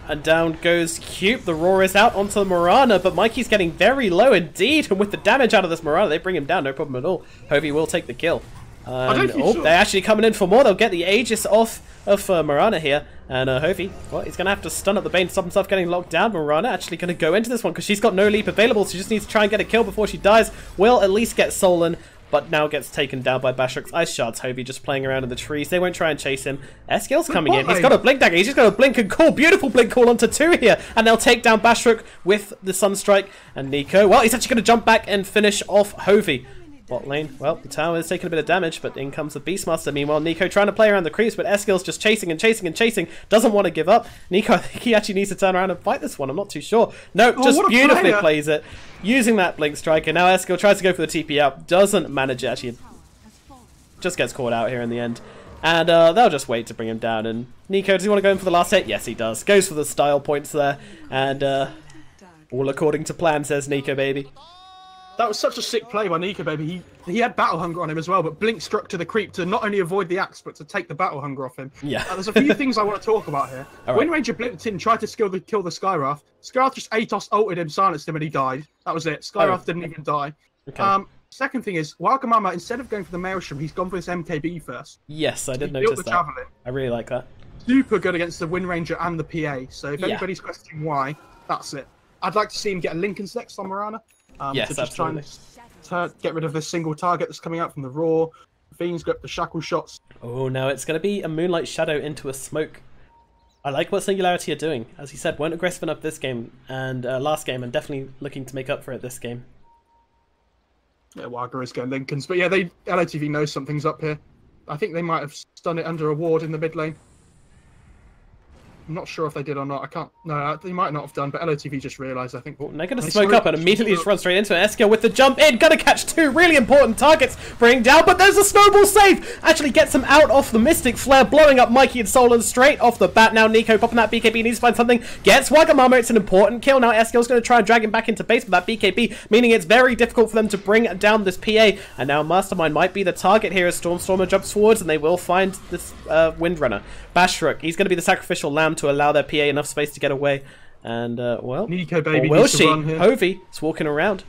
And down goes Cube. The roar is out onto the Morana, but Mikey's getting very low indeed. And with the damage out of this Morana, they bring him down, no problem at all. Hovey will take the kill. And, they're actually coming in for more. They'll get the Aegis off of Morana here. And Hovey, well, he's going to have to stun up the Bane to stop himself getting locked down. Morana actually going to go into this one because she's got no leap available. So she just needs to try and get a kill before she dies. Will at least get Solon, but now gets taken down by Bashrik's Ice Shards. Hovey just playing around in the trees. They won't try and chase him. Eskill's coming in. He's got a Blink Dagger. He's just got a Blink and Call. Beautiful Blink Call onto two here. And they'll take down Bashrik with the Sunstrike. And Nico, well, he's actually going to jump back and finish off Hovey. Bot lane, well, the tower is taking a bit of damage, but in comes the Beastmaster. Meanwhile, Nico trying to play around the creeps, but Eskill's just chasing and chasing and chasing. Doesn't want to give up. Nico, I think he actually needs to turn around and fight this one. I'm not too sure. No, just beautifully plays it. Using that Blink Strike, and now Eskill tries to go for the TP out. Doesn't manage it, actually. Just gets caught out here in the end. And they'll just wait to bring him down. And Nico, does he want to go in for the last hit? Yes, he does. Goes for the style points there. And all according to plan, says Nico, baby. That was such a sick play by Nico, baby. He had Battle Hunger on him as well, but Blink struck to the creep to not only avoid the axe, but to take the Battle Hunger off him. Yeah. There's a few things I want to talk about here. Right. Wind Ranger blinked in, tried to kill the Skywrath. Skywrath just Atos ulted him, silenced him, and he died. That was it. Skywrath didn't even die. Okay. Second thing is, Wagamama, instead of going for the Maelstrom, he's gone for this MKB first. Yes, I did He built notice the that. Javelin. I really like that. Super good against the Wind Ranger and the PA. So if anybody's questioning why, that's it. I'd like to see him get a Lincoln's next on Mirana. Yes, to just absolutely. try and get rid of this single target that's coming out from the Raw. Fiend's got the shackle shots. Oh, now it's going to be a Moonlight Shadow into a smoke. I like what Singularity are doing. As he said, weren't aggressive enough this game and last game, and definitely looking to make up for it this game. Yeah, Waga is going Lincolns. But yeah, LOTV knows something's up here. I think they might have done it under a ward in the mid lane. I'm not sure if they did or not. I can't. No, they might not have done, but LOTV just realised, I think. Well, they're going to smoke up and immediately just run straight into it. Eskill with the jump in. Going to catch two really important targets. Bring down, but there's a snowball save. Actually gets him out off the Mystic Flare, blowing up Mikey and Solon straight off the bat. Now Nico popping that BKB. Needs to find something. Gets Wagamama. It's an important kill. Now Eskill's going to try and drag him back into base with that BKB, meaning it's very difficult for them to bring down this PA. And now Mastermind might be the target here as Stormstormer jumps forwards, and they will find this Windrunner. Bashruk, he's going to be the sacrificial lamb to allow their PA enough space to get away. And, well, Nico, baby, or will she? run here. Hovey is walking around.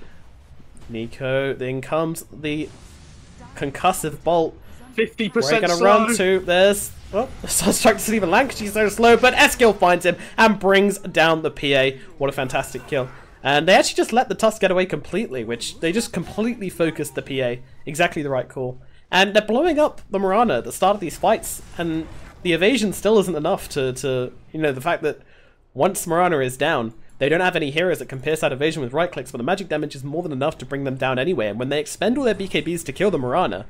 Nico, then comes the concussive bolt. 50% We're going to run to, there's, well, the Sunstrike doesn't even land because she's so slow, but Eskill finds him and brings down the PA. What a fantastic kill. And they actually just let the Tusk get away completely, which they just completely focused the PA. Exactly the right call. And they're blowing up the Mirana at the start of these fights, and the evasion still isn't enough to you know, the fact that once Mirana is down, they don't have any heroes that can pierce that evasion with right clicks, but the magic damage is more than enough to bring them down anyway. And when they expend all their BKBs to kill the Mirana,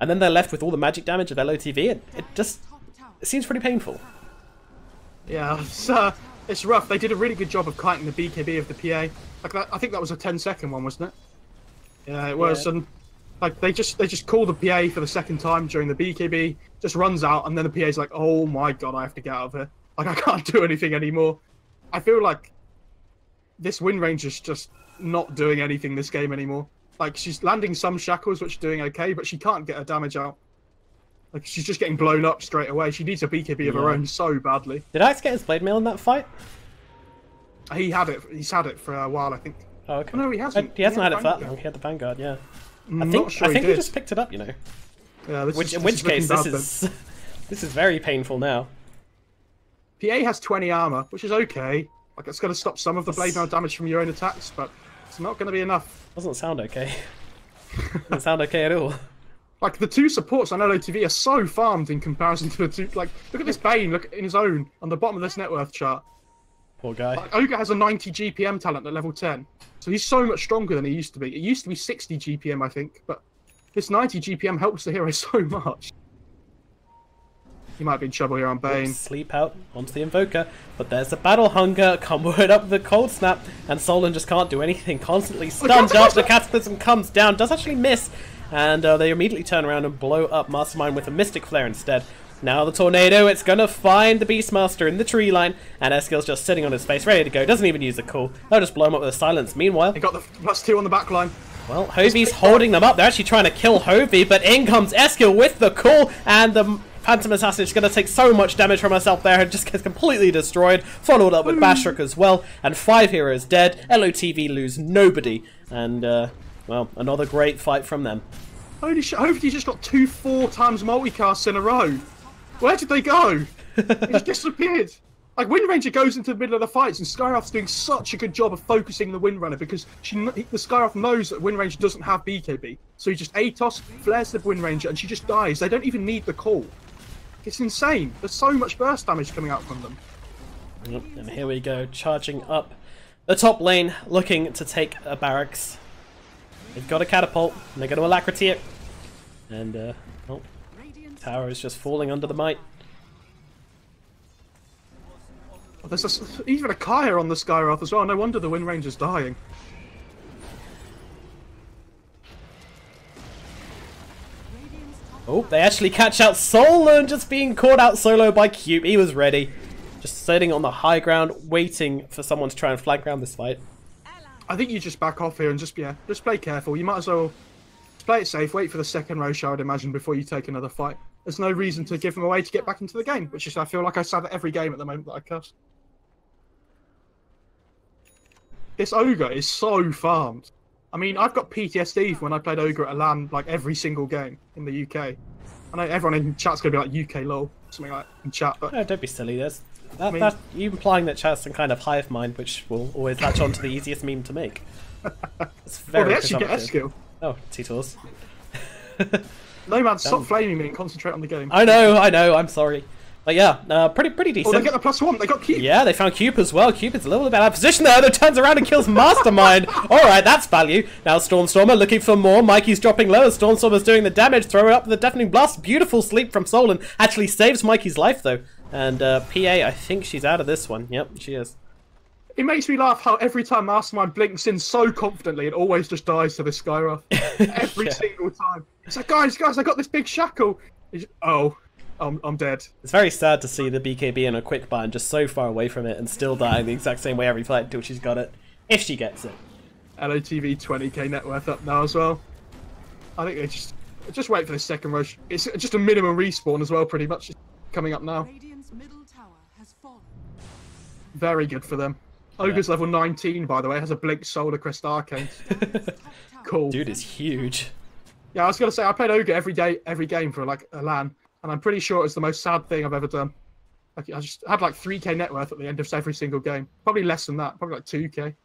and then they're left with all the magic damage of LOTV, it seems pretty painful. Yeah, it's rough. They did a really good job of kiting the BKB of the PA. Like that, I think that was a 10-second one, wasn't it? Yeah, it was. Yeah. And like they just call the PA for the second time during the BKB, just runs out, and then the PA's like, oh my god, I have to get out of here. Like, I can't do anything anymore. I feel like this Wind Ranger's just not doing anything this game anymore. Like, she's landing some shackles, which is doing okay, but she can't get her damage out. Like, she's just getting blown up straight away. She needs a BKB of her own so badly. Did Axe get his blade mail in that fight? He had it. He's had it for a while, I think. Oh, okay. Oh, no, he hasn't. He hasn't had it for that long. He had the Vanguard, yeah. I think he just picked it up, you know. Yeah, in which case, this is very painful now. PA has 20 armor, which is okay. Like, it's going to stop some of the blade mail damage from your own attacks, but it's not going to be enough. Doesn't sound okay. Doesn't sound okay at all. Like, the two supports on LOTV are so farmed in comparison to the two. Like, look at this Bane, look in his own, on the bottom of this net worth chart. Poor guy. Like, Ogre has a 90 GPM talent at level 10. So he's so much stronger than he used to be. It used to be 60 GPM, I think, but this 90 GPM helps the hero so much. He might be in trouble here on Bane. Sleep out onto the Invoker, but there's a Battle Hunger, comboed up with the Cold Snap, and Solon just can't do anything, constantly stunned up, the Cataclysm comes down, does actually miss, and they immediately turn around and blow up Mastermind with a Mystic Flare instead. Now the Tornado, it's gonna find the Beastmaster in the tree line, and Eskill's just sitting on his face, ready to go, doesn't even use the call, they'll just blow him up with a Silence. Meanwhile, they got the +2 on the back line. Well, Hovey's holding them up, they're actually trying to kill Hovey, but in comes Eskill with the call, and the Phantom Assassin is going to take so much damage from herself there and just gets completely destroyed, followed up with Bashruk as well, and 5 heroes dead. LOTV lose nobody, and, well, another great fight from them. Holy shit, Hovey just got 2 4x multicasts in a row. Where did they go? He just disappeared. Like, Wind Ranger goes into the middle of the fights, and Skywrath's doing such a good job of focusing the Windrunner because the Skywrath knows that Wind Ranger doesn't have BKB. So he just Atos, flares the Wind Ranger, and she just dies. They don't even need the call. It's insane. There's so much burst damage coming out from them. Yep, and here we go, charging up the top lane, looking to take a barracks. They've got a catapult, and they're going to alacrity it. And, oh, tower is just falling under the might. Oh, there's even a Kaya on the Skywrath as well. No wonder the Wind Ranger's dying. Oh, they actually catch out Solon, just being caught out solo by Cube. He was ready. Just sitting on the high ground, waiting for someone to try and flank around this fight. I think you just back off here and just play careful. You might as well just play it safe, wait for the second Rosh, I would imagine, before you take another fight. There's no reason to give them away to get back into the game, which is, I feel like I say that every game at the moment that I cast. This Ogre is so farmed. I mean, I've got PTSD from when I played Ogre at a LAN like every single game in the UK. I know everyone in chat's going to be like UK lol, something like that in chat, but... Oh, don't be silly. You implying that chat's some kind of hive mind, which will always latch on to the easiest meme to make. It's very well, they actually get S skill. Oh, T-Tools. No man, stop flaming me and concentrate on the game. I know, I'm sorry. But yeah, pretty decent. Oh, they get the +1, they got Cube. Yeah, they found Cube as well. Cube is a little bit out of position there, though turns around and kills Mastermind. Alright, that's value. Now Stormstormer looking for more. Mikey's dropping low as Stormstormer's doing the damage. Throw up the Deafening Blast. Beautiful sleep from Solon. Actually saves Mikey's life, though. And PA, I think she's out of this one. Yep, she is. It makes me laugh how every time Mastermind blinks in so confidently, it always just dies to this Skywrath. Every single time. It's like, guys, I got this big shackle. Oh, I'm dead. It's very sad to see the BKB in a quick bind just so far away from it and still dying the exact same way every fight until she's got it. If she gets it. LOTV 20k net worth up now as well. I think they just wait for the second rush. It's just a minimum respawn as well, pretty much. It's coming up now. Radiant's middle tower has fallen. Very good for them. Ogre's level 19, by the way, has a Blink Solar Crest Arcane. Cool. Dude is huge. Yeah, I was going to say, I played Ogre every game for like a LAN, and I'm pretty sure it's the most sad thing I've ever done. Like, I just had like 3k net worth at the end of every single game. Probably less than that, probably like 2k.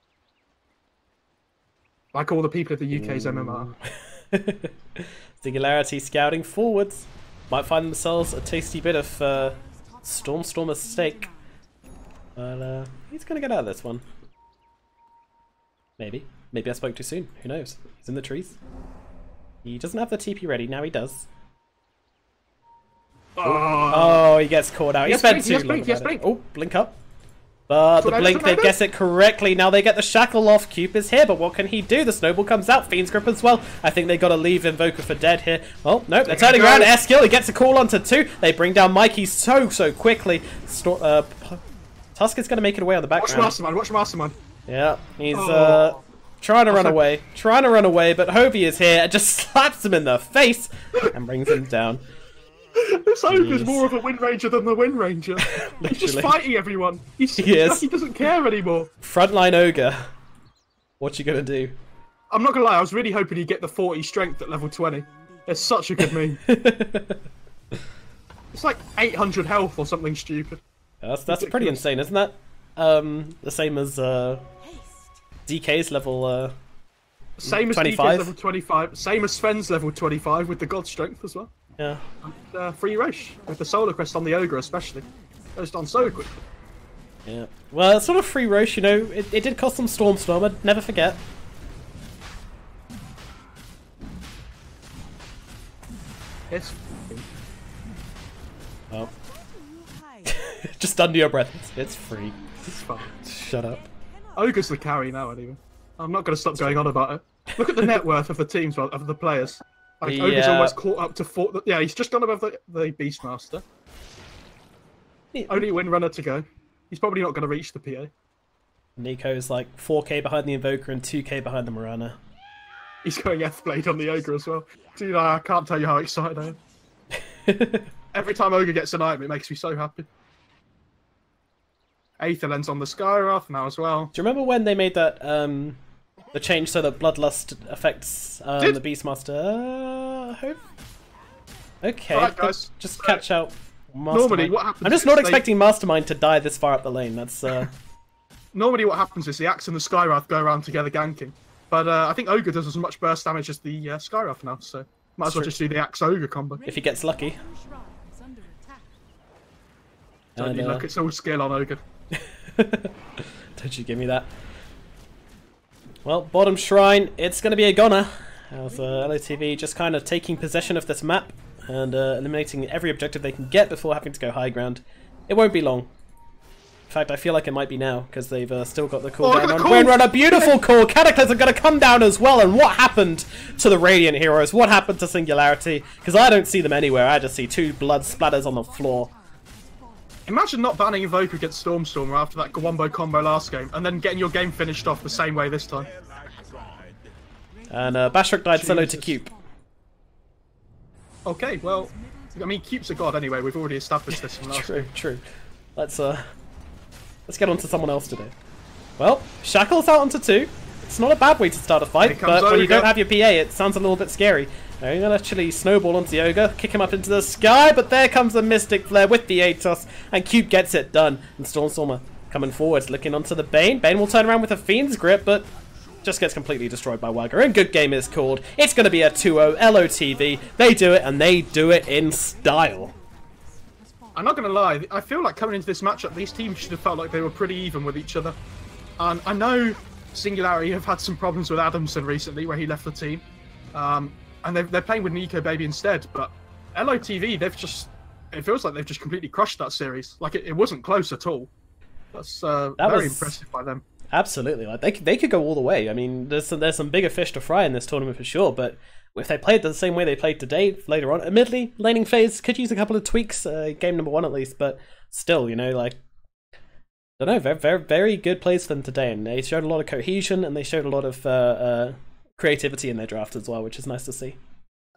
Like all the people at the UK's MMR. Singularity scouting forwards. Might find themselves a tasty bit of Stormstormer steak. But he's going to get out of this one. Maybe. Maybe I spoke too soon. Who knows? He's in the trees. He doesn't have the TP ready. Now he does. Oh, he gets caught out. He spent too long. Oh, blink up. But the blink, they guess it correctly. Now they get the shackle off. Cube is here, but what can he do? The snowball comes out. Fiend's Grip as well. I think they got to leave Invoker for dead here. Oh, nope. They're turning around. S-Kill. He gets a call onto 2. They bring down Mikey so quickly. Tusk is going to make it away on the background. Watch Mastermind. Yeah, he's trying to run away. But Hovey is here and just slaps him in the face and brings him down. This Ogre's more of a Wind Ranger than the Wind Ranger. He's just fighting everyone. He doesn't care anymore. Frontline Ogre. What you gonna do? I'm not gonna lie, I was really hoping he'd get the 40 strength at level 20. It's such a good meme. It's like 800 health or something stupid. That's pretty insane, isn't that? The same as DK's level same as 25. DK's level 25. Same as Sven's level 25 with the God Strength as well. Yeah. And, free Rosh with the Solar Crest on the Ogre especially. Goes down so quickly. Yeah. Well, it's sort of free Rosh, you know. It did cost them Stormstormer. Never forget. It's. Oh. Just under your breath. It's free. It's fine. Shut up. Ogre's the carry now, anyway. I'm not going to stop going on about it. Look at the net worth of the teams, of the players. Like, Ogre's almost caught up to 4. Yeah, he's just gone above the Beastmaster. Yeah. Only Windrunner to go. He's probably not going to reach the PA. Nico's like 4k behind the Invoker and 2k behind the Mirana. He's going F-Blade on the Ogre as well. Dude, I can't tell you how excited I am. Every time Ogre gets an item, it makes me so happy. Aether Lens on the Skywrath now as well. Do you remember when they made that the change so that Bloodlust affects the Beastmaster? Okay, right, guys. Just catch out Mastermind. Normally, what happens? I'm just not expecting Mastermind to die this far up the lane. That's Normally, what happens is the Axe and the Skywrath go around together ganking, but I think Ogre does as much burst damage as the Skywrath now, so might as well just do the Axe Ogre combo. If he gets lucky. Don't you look? It's all skill on Ogre. Don't you give me that. Well, bottom shrine, it's going to be a goner. As LOTV just kind of taking possession of this map and eliminating every objective they can get before having to go high ground. It won't be long. In fact, I feel like it might be now, because they've still got the cooldown on Windrunner. Beautiful call! Cataclysm going to come down as well, and what happened to the Radiant Heroes? What happened to Singularity? Because I don't see them anywhere, I just see 2 blood splatters on the floor. Imagine not banning Evoker against Stormstormer after that wombo combo last game, and then getting your game finished off the same way this time. And Bashrik died solo to Cube. Okay, well, I mean, Cube's a god anyway, we've already established this from last True, true. Let's get on to someone else today. Well, Shackle's out onto 2. It's not a bad way to start a fight, but when you don't have your PA, it sounds a little bit scary. Now, you're going to actually snowball onto the Ogre, kick him up into the sky, but there comes the Mystic Flare with the Atos, and Cube gets it done. And Stormstormer coming forwards, looking onto the Bane. Bane will turn around with a Fiend's Grip, but just gets completely destroyed by Wagger. And good game is called. It's going to be a 2-0 LOTV. They do it, and they do it in style. I'm not going to lie, I feel like coming into this matchup, these teams should have felt like they were pretty even with each other. And I know Singularity have had some problems with Adamson recently, where he left the team. And they're playing with Nico Baby instead, but LOTV, it feels like they've just completely crushed that series. Like, it wasn't close at all. That's very impressive by them. Absolutely, like they could go all the way. I mean, there's some bigger fish to fry in this tournament for sure, but if they played the same way they played today, later on, admittedly, laning phase could use a couple of tweaks, game number 1 at least, but still, you know, like, I don't know, very, very, very good plays for them today, and they showed a lot of cohesion, and they showed a lot of creativity in their draft as well, which is nice to see.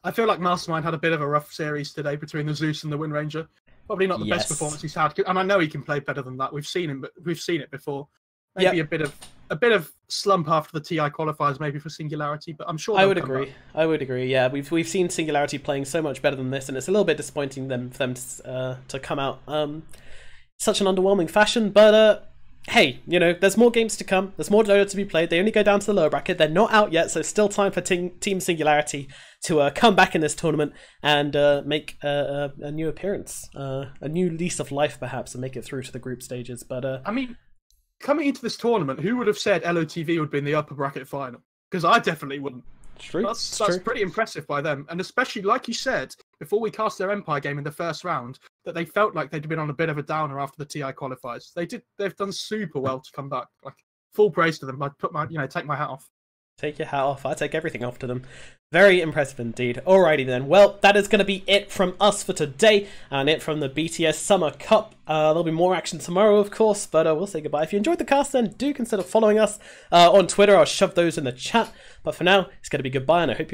I feel like Mastermind had a bit of a rough series today between the Zeus and the Wind Ranger. Probably not the best performance he's had, and I know he can play better than that. We've seen it before. Maybe a bit of slump after the TI qualifiers, maybe for Singularity, but I'm sure I would agree. I would agree. Yeah, we've seen Singularity playing so much better than this, and it's a little bit disappointing for them to come out such an underwhelming fashion. But hey, you know, there's more games to come. There's more Dota to be played. They only go down to the lower bracket. They're not out yet, so still time for Team Singularity to come back in this tournament and make a new appearance, a new lease of life, perhaps, and make it through to the group stages. But I mean, coming into this tournament, who would have said LOTV would be in the upper bracket final? Because I definitely wouldn't. It's true. That's pretty impressive by them. And especially, like you said, before we cast their Empire game in the first round, that they felt like they'd been on a bit of a downer after the TI qualifiers. They've done super well to come back. Like, full praise to them. I'd take my hat off. Take your hat off. I take everything off to them. Very impressive indeed. Alrighty then. Well, that is going to be it from us for today, and it from the BTS Summer Cup. There'll be more action tomorrow, of course, but we'll say goodbye. If you enjoyed the cast, then do consider following us on Twitter. I'll shove those in the chat. But for now, it's going to be goodbye, and I hope you